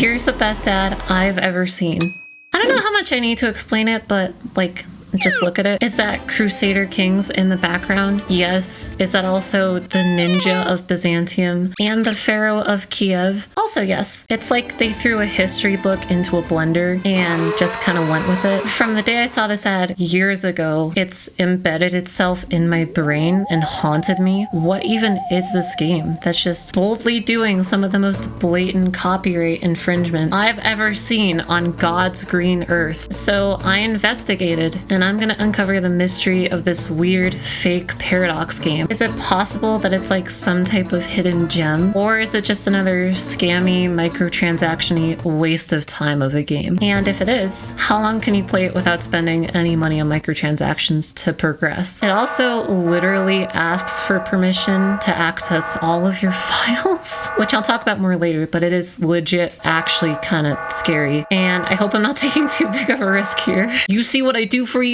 Here's the best ad I've ever seen. I don't know how much I need to explain it, but like, just look at it. Is that Crusader Kings in the background? Yes. Is that also the ninja of Byzantium and the pharaoh of Kiev? Also yes. It's like they threw a history book into a blender and just kind of went with it. From the day I saw this ad years ago, it's embedded itself in my brain and haunted me. What even is this game that's just boldly doing some of the most blatant copyright infringement I've ever seen on God's green earth? So I investigated, and I'm gonna uncover the mystery of this weird fake paradox game. Is it possible that it's like some type of hidden gem? Or is it just another scammy, microtransaction-y waste of time of a game? And if it is, how long can you play it without spending any money on microtransactions to progress? It also literally asks for permission to access all of your files, which I'll talk about more later, but it is legit actually kind of scary. And I hope I'm not taking too big of a risk here. You see what I do for you?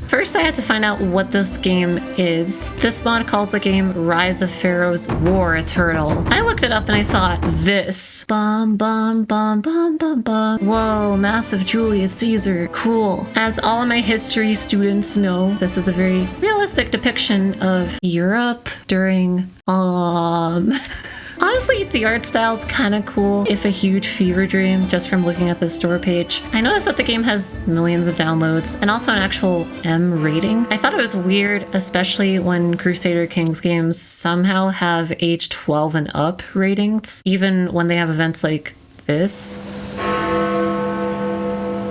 First, I had to find out what this game is. This mod calls the game Rise of Pharaoh's War Eternal. I looked it up and I saw this. Bum, bum, bum, bum, bum, bum. Whoa, massive Julius Caesar. Cool. As all of my history students know, this is a very realistic depiction of Europe during, honestly, the art style's kind of cool, if a huge fever dream, just from looking at the store page. I noticed that the game has millions of downloads and also an actual M rating. I thought it was weird, especially when Crusader Kings games somehow have age 12 and up ratings, even when they have events like this.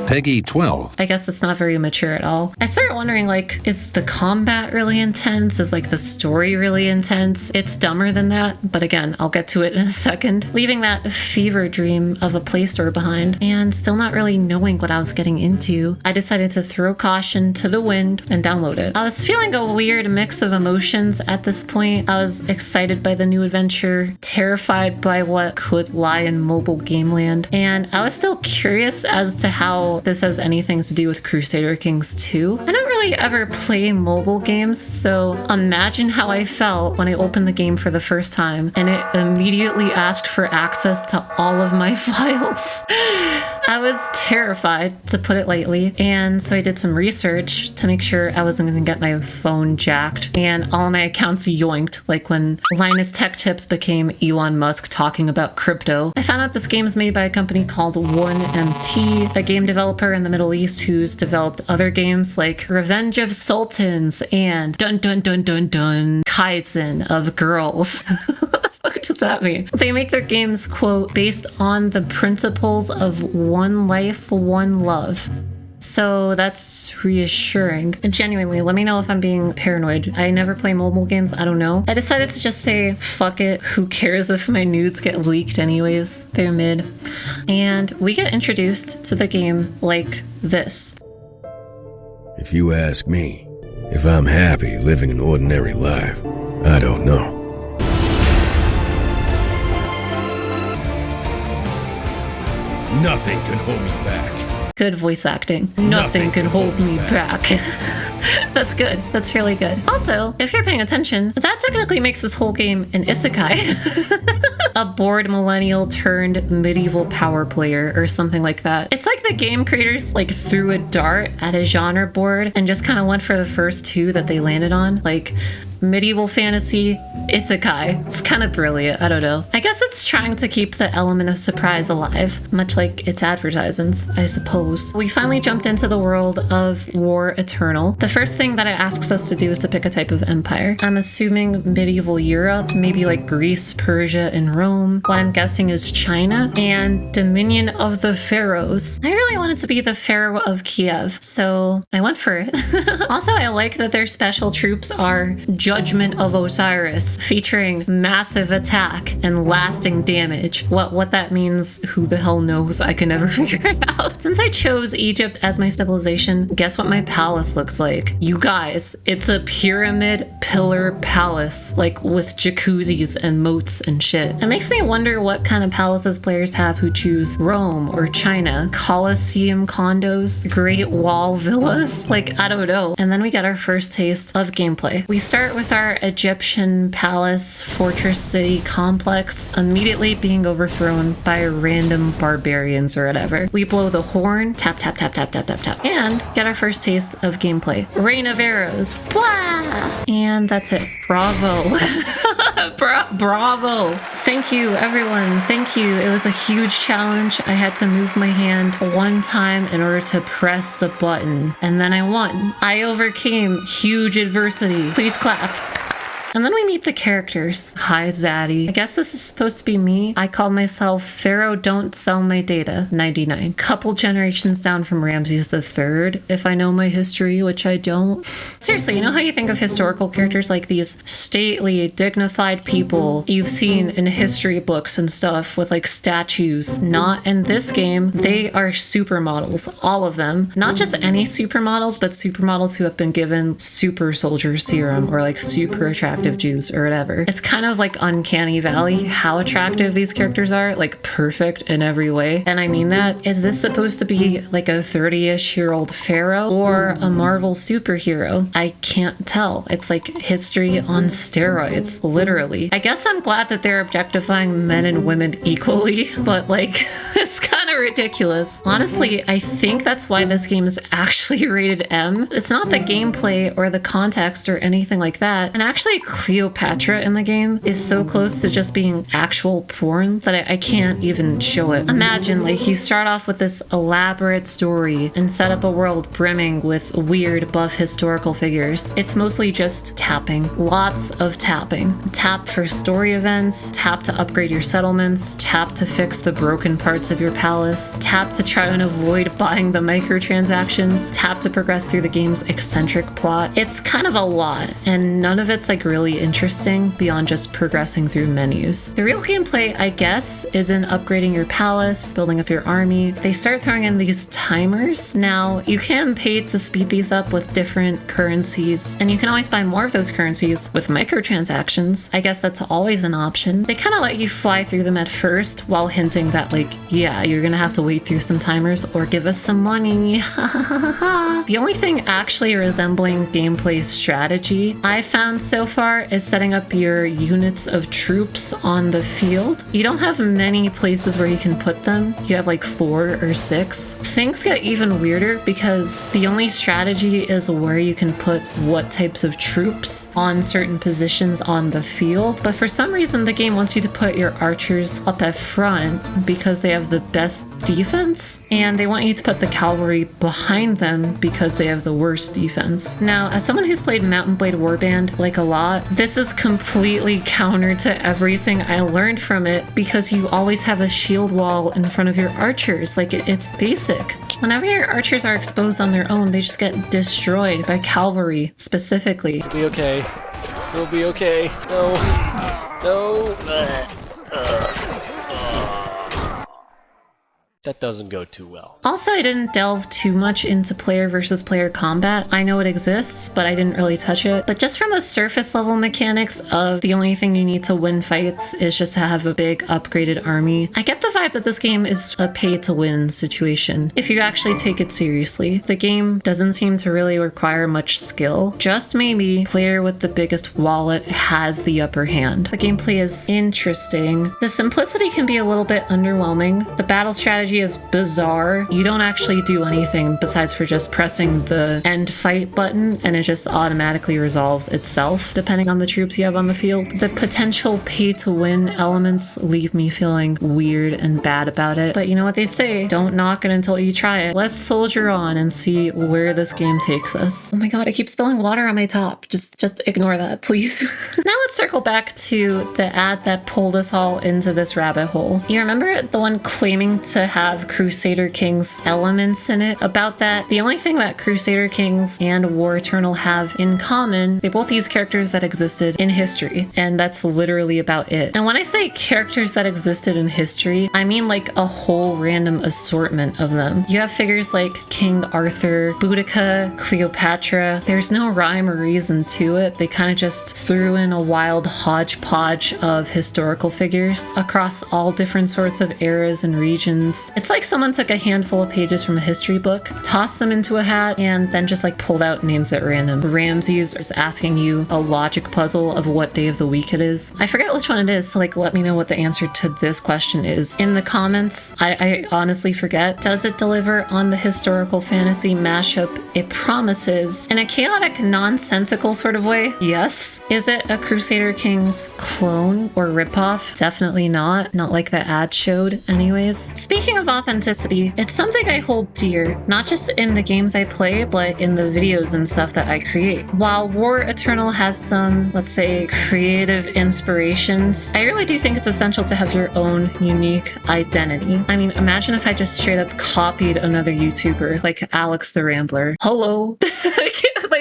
Peggy 12. I guess it's not very mature at all. I started wondering, like, is the combat really intense? Is like the story really intense? It's dumber than that, but again, I'll get to it in a second. Leaving that fever dream of a Play Store behind and still not really knowing what I was getting into, I decided to throw caution to the wind and download it. I was feeling a weird mix of emotions at this point. I was excited by the new adventure, terrified by what could lie in mobile game land, and I was still curious as to how this has anything to do with Crusader Kings 2. I don't really ever play mobile games, so imagine how I felt when I opened the game for the first time and it immediately asked for access to all of my files. I was terrified, to put it lightly, and so I did some research to make sure I wasn't going to get my phone jacked and all of my accounts yoinked, like when Linus Tech Tips became Elon Musk talking about crypto. I found out this game is made by a company called 1MT, a game developer in the Middle East who's developed other games like Revenge of Sultans and Dun Dun Dun Dun Dun Kaizen of Girls. What does that mean? They make their games, quote, based on the principles of one life, one love. So that's reassuring. And genuinely, let me know if I'm being paranoid. I never play mobile games. I don't know. I decided to just say, fuck it. Who cares if my nudes get leaked anyways? They're mid. And we get introduced to the game like this. If you ask me if I'm happy living an ordinary life, I don't know. Nothing can hold me back. Good voice acting. Nothing can hold me back. That's good. That's really good. Also, if you're paying attention, that technically makes this whole game an isekai. A bored millennial turned medieval power player or something like that. It's like the game creators like threw a dart at a genre board and just kind of went for the first two that they landed on. Like medieval fantasy, isekai. It's kind of brilliant. I don't know. I guess it's trying to keep the element of surprise alive, much like its advertisements, I suppose. We finally jumped into the world of War Eternal. The first thing that it asks us to do is to pick a type of empire. I'm assuming medieval Europe, maybe like Greece, Persia, and Rome. What I'm guessing is China, and Dominion of the Pharaohs. I really wanted to be the Pharaoh of Kiev, so I went for it. Also, I like that their special troops are Judgment of Osiris, featuring massive attack and lasting damage. What that means, who the hell knows? I can never figure it out. Since I chose Egypt as my civilization, guess what my palace looks like? You guys, it's a pyramid pillar palace, like with jacuzzis and moats and shit. It makes me wonder what kind of palaces players have who choose Rome or China, Colosseum condos, Great Wall villas, like I don't know. And then we get our first taste of gameplay. We start with with our Egyptian palace fortress city complex immediately being overthrown by random barbarians or whatever. We blow the horn, tap, tap, tap, tap, tap, tap, tap, and get our first taste of gameplay. Rain of arrows. Blah! And that's it. Bravo. Bravo. Thank you, everyone. Thank you. It was a huge challenge. I had to move my hand one time in order to press the button, and then I won. I overcame huge adversity. Please clap. And then we meet the characters. Hi, Zaddy. I guess this is supposed to be me. I call myself Pharaoh Don't Sell My Data 99. Couple generations down from Ramses III, if I know my history, which I don't. Seriously, you know how you think of historical characters like these stately, dignified people you've seen in history books and stuff with like statues? Not in this game. They are supermodels, all of them. Not just any supermodels, but supermodels who have been given super soldier serum or like super attractive Jews or whatever. It's kind of like Uncanny Valley how attractive these characters are, like perfect in every way. And I mean that. Is this supposed to be like a 30-ish year old pharaoh or a Marvel superhero? I can't tell. It's like history on steroids, literally. I guess I'm glad that they're objectifying men and women equally, but like it's kind of ridiculous. Honestly, I think that's why this game is actually rated M. It's not the gameplay or the context or anything like that. And actually, Cleopatra in the game is so close to just being actual porn that I can't even show it. Imagine, like, you start off with this elaborate story and set up a world brimming with weird buff historical figures. It's mostly just tapping. Lots of tapping. Tap for story events, tap to upgrade your settlements, tap to fix the broken parts of your palace, tap to try and avoid buying the microtransactions, tap to progress through the game's eccentric plot. It's kind of a lot, and none of it's like really interesting beyond just progressing through menus. The real gameplay, I guess, is in upgrading your palace, building up your army. They start throwing in these timers. Now, you can pay to speed these up with different currencies, and you can always buy more of those currencies with microtransactions. I guess that's always an option. They kind of let you fly through them at first while hinting that, like, yeah, you're gonna have to wait through some timers or give us some money. The only thing actually resembling gameplay strategy I found so far is setting up your units of troops on the field. You don't have many places where you can put them. You have like 4 or 6. Things get even weirder because the only strategy is where you can put what types of troops on certain positions on the field. But for some reason, the game wants you to put your archers up at front because they have the best defense, and they want you to put the cavalry behind them because they have the worst defense. Now, as someone who's played Mount and Blade Warband like a lot, this is completely counter to everything I learned from it because you always have a shield wall in front of your archers. Like, it's basic. Whenever your archers are exposed on their own, they just get destroyed by cavalry, specifically. We'll be okay. We'll be okay. No. No. That doesn't go too well. Also, I didn't delve too much into player versus player combat. I know it exists, but I didn't really touch it. But just from the surface level mechanics of the only thing you need to win fights is just to have a big upgraded army, I get the vibe that this game is a pay-to-win situation, if you actually take it seriously. The game doesn't seem to really require much skill. Just maybe player with the biggest wallet has the upper hand. The gameplay is interesting. The simplicity can be a little bit underwhelming. The battle strategy is bizarre. You don't actually do anything besides for just pressing the end fight button, and it just automatically resolves itself depending on the troops you have on the field. The potential pay to win elements leave me feeling weird and bad about it, but you know what they say, don't knock it until you try it. Let's soldier on and see where this game takes us. Oh my god, I keep spilling water on my top. Just ignore that, please. Now let's circle back to the ad that pulled us all into this rabbit hole. You remember the one claiming to have Crusader Kings elements in it? About that, the only thing that Crusader Kings and War Eternal have in common, they both use characters that existed in history, and that's literally about it. And when I say characters that existed in history, I mean like a whole random assortment of them. You have figures like King Arthur, Boudica, Cleopatra. There's no rhyme or reason to it. They kind of just threw in a wild hodgepodge of historical figures across all different sorts of eras and regions. names. It's like someone took a handful of pages from a history book, tossed them into a hat, and then just like pulled out names at random. Ramses is asking you a logic puzzle of what day of the week it is. I forget which one it is, so like let me know what the answer to this question is in the comments. I honestly forget. Does it deliver on the historical fantasy mashup it promises in a chaotic, nonsensical sort of way? Yes. Is it a Crusader Kings clone or ripoff? Definitely not. Not like the ad showed anyways. Speaking of authenticity, it's something I hold dear, not just in the games I play, but in the videos and stuff that I create. While War Eternal has some, let's say, creative inspirations, I really do think it's essential to have your own unique identity. I mean, imagine if I just straight up copied another YouTuber like Alex the Rambler. Hello.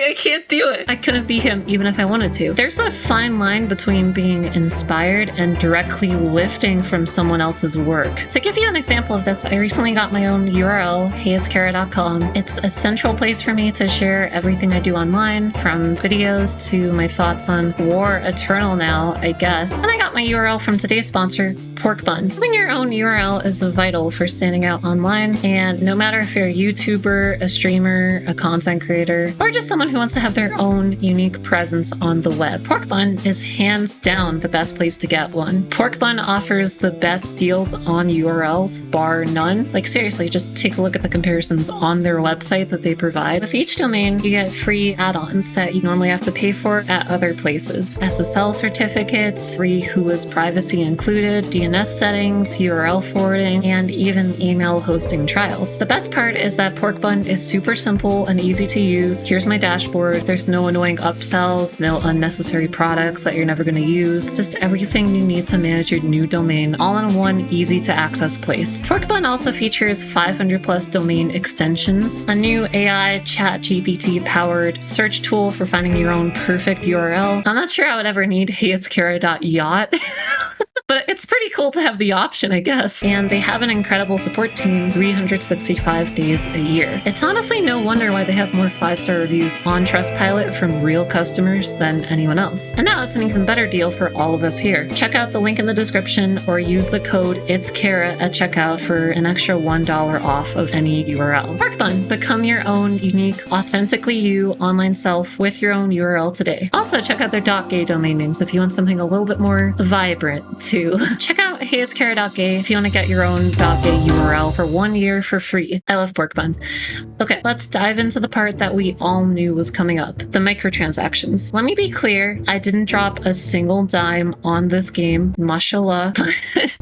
I can't do it. I couldn't be him even if I wanted to. There's a fine line between being inspired and directly lifting from someone else's work. To give you an example of this, I recently got my own URL, heyitscara.com. It's a central place for me to share everything I do online, from videos to my thoughts on War Eternal now, I guess. And I got my URL from today's sponsor, Pork Bun. Having your own URL is vital for standing out online, and no matter if you're a YouTuber, a streamer, a content creator, or just someone who wants to have their own unique presence on the web, Pork Bun is hands down the best place to get one. Pork Bun offers the best deals on URLs, bar none. Like seriously, just take a look at the comparisons on their website that they provide. With each domain, you get free add-ons that you normally have to pay for at other places. SSL certificates, free WHOIS privacy included, DNS settings, URL forwarding, and even email hosting trials. The best part is that Pork Bun is super simple and easy to use. Here's my dashboard. There's no annoying upsells, no unnecessary products that you're never going to use, just everything you need to manage your new domain all in one easy to access place. Pork Bun also features 500 plus domain extensions, a new AI ChatGPT powered search tool for finding your own perfect URL. I'm not sure I would ever need heyitscara.yacht. But it's pretty cool to have the option, I guess. And they have an incredible support team 365 days a year. It's honestly no wonder why they have more 5-star reviews on Trustpilot from real customers than anyone else. And now it's an even better deal for all of us here. Check out the link in the description or use the code heyitscara at checkout for an extra $1 off of any URL. Pork Bun, become your own unique, authentically you online self with your own URL today. Also, check out their .gay domain names if you want something a little bit more vibrant too. Check out heyitscara.gay if you want to get your own .gay URL for 1 year for free. I love Pork Bun. Okay, let's dive into the part that we all knew was coming up, the microtransactions. Let me be clear, I didn't drop a single dime on this game, mashallah.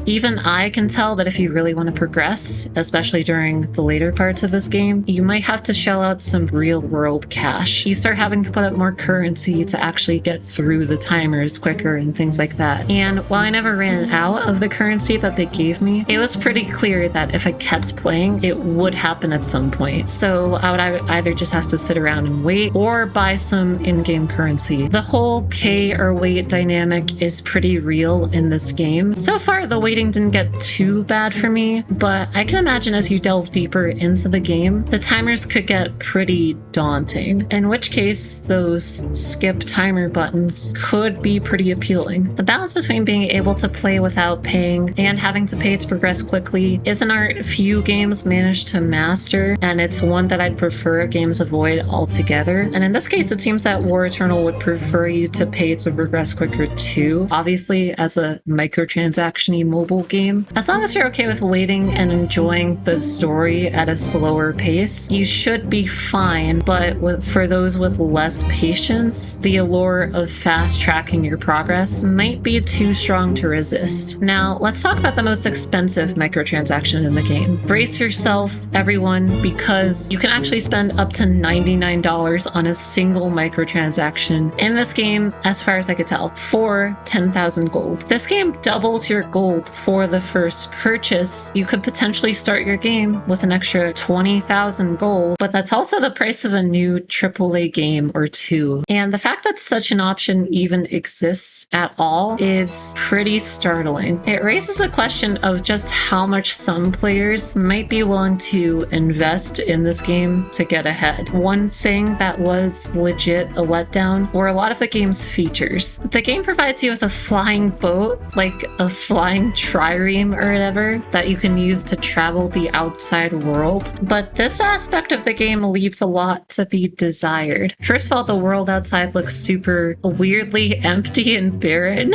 Even I can tell that if you really want to progress, especially during the later parts of this game, you might have to shell out some real world cash. You start having to put up more currency to actually get through the timers quicker and things like that. And while I never ran out of the currency that they gave me, it was pretty clear that if I kept playing, it would happen at some point. So I would either just have to sit around and wait or buy some in-game currency. The whole pay or wait dynamic is pretty real in this game. So far, the waiting didn't get too bad for me, but I can imagine as you delve deeper into the game, the timers could get pretty daunting, in which case those skip timer buttons could be pretty appealing. The balance between being able to play without paying and having to pay to progress quickly is an art few games manage to master, and it's one that I'd prefer games avoid altogether. And in this case, it seems that War Eternal would prefer you to pay to progress quicker too, obviously as a microtransaction-y mobile game. As long as you're okay with waiting and enjoying the story at a slower pace, you should be fine, but for those with less patience, the allure of fast-tracking your progress might be too strong to resist. Now, let's talk about the most expensive microtransaction in the game. Brace yourself, everyone, because you can actually spend up to $99 on a single microtransaction in this game, as far as I could tell, for 10,000 gold. This game doubles your gold for the first purchase. You could potentially start your game with an extra 20,000 gold, but that's also the price of a new AAA game or two. And the fact that such an option even exists at all is pretty stark startling. It raises the question of just how much some players might be willing to invest in this game to get ahead. One thing that was legit a letdown were a lot of the game's features. The game provides you with a flying boat, like a flying trireme or whatever, that you can use to travel the outside world. But this aspect of the game leaves a lot to be desired. First of all, the world outside looks super weirdly empty and barren.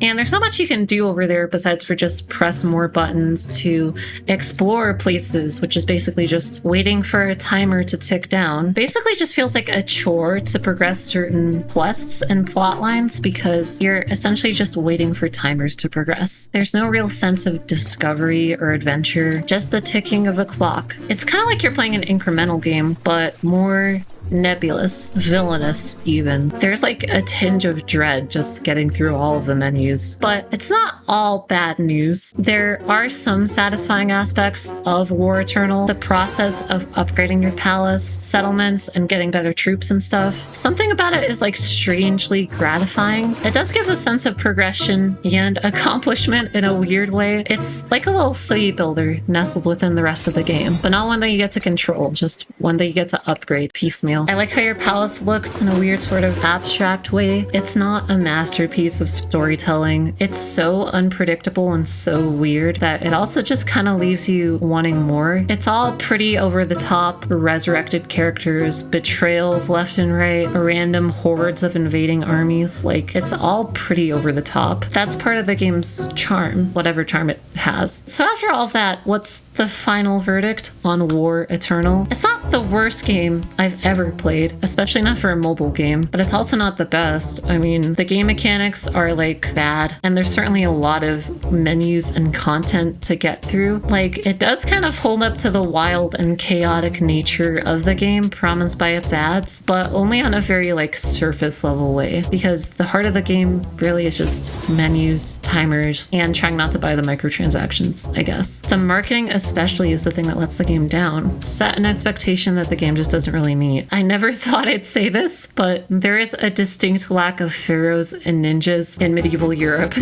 And there's not much you can do over there besides for just press more buttons to explore places, which is basically just waiting for a timer to tick down. Basically just feels like a chore to progress certain quests and plot lines because you're essentially just waiting for timers to progress. There's no real sense of discovery or adventure, just the ticking of a clock. It's kind of like you're playing an incremental game, but more nebulous, villainous even. There's like a tinge of dread just getting through all of the menus. But it's not all bad news. There are some satisfying aspects of War Eternal. The process of upgrading your palace, settlements, and getting better troops and stuff. Something about it is like strangely gratifying. It does give a sense of progression and accomplishment in a weird way. It's like a little city builder nestled within the rest of the game, but not one that you get to control, just one that you get to upgrade piecemeal. I like how your palace looks in a weird sort of abstract way. It's not a masterpiece of storytelling. It's so unpredictable and so weird that it also just kind of leaves you wanting more. It's all pretty over the top, resurrected characters, betrayals left and right, random hordes of invading armies. Like, it's all pretty over the top. That's part of the game's charm, whatever charm it has. So after all of that, what's the final verdict on War Eternal? It's not the worst game I've ever played, especially not for a mobile game, but it's also not the best. I mean, the game mechanics are like bad, and there's certainly a lot of menus and content to get through. Like, it does kind of hold up to the wild and chaotic nature of the game promised by its ads, but only on a very like surface level way, because the heart of the game really is just menus, timers, and trying not to buy the microtransactions, I guess. The marketing especially is the thing that lets the game down. Set an expectation that the game just doesn't really meet. I never thought I'd say this, but there is a distinct lack of pharaohs and ninjas in medieval Europe.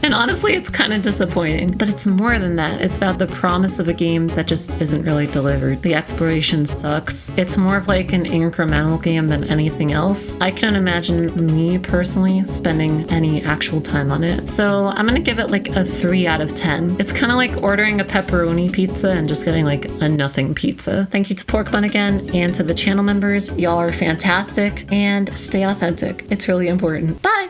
And honestly, it's kind of disappointing. But it's more than that. It's about the promise of a game that just isn't really delivered. The exploration sucks. It's more of like an incremental game than anything else. I couldn't imagine me personally spending any actual time on it. So I'm gonna give it like a 3 out of 10. It's kind of like ordering a pepperoni pizza and just getting like a nothing pizza. Thank you to Pork Bun again, and to the channel members. Y'all are fantastic, and stay authentic. It's really important. Bye!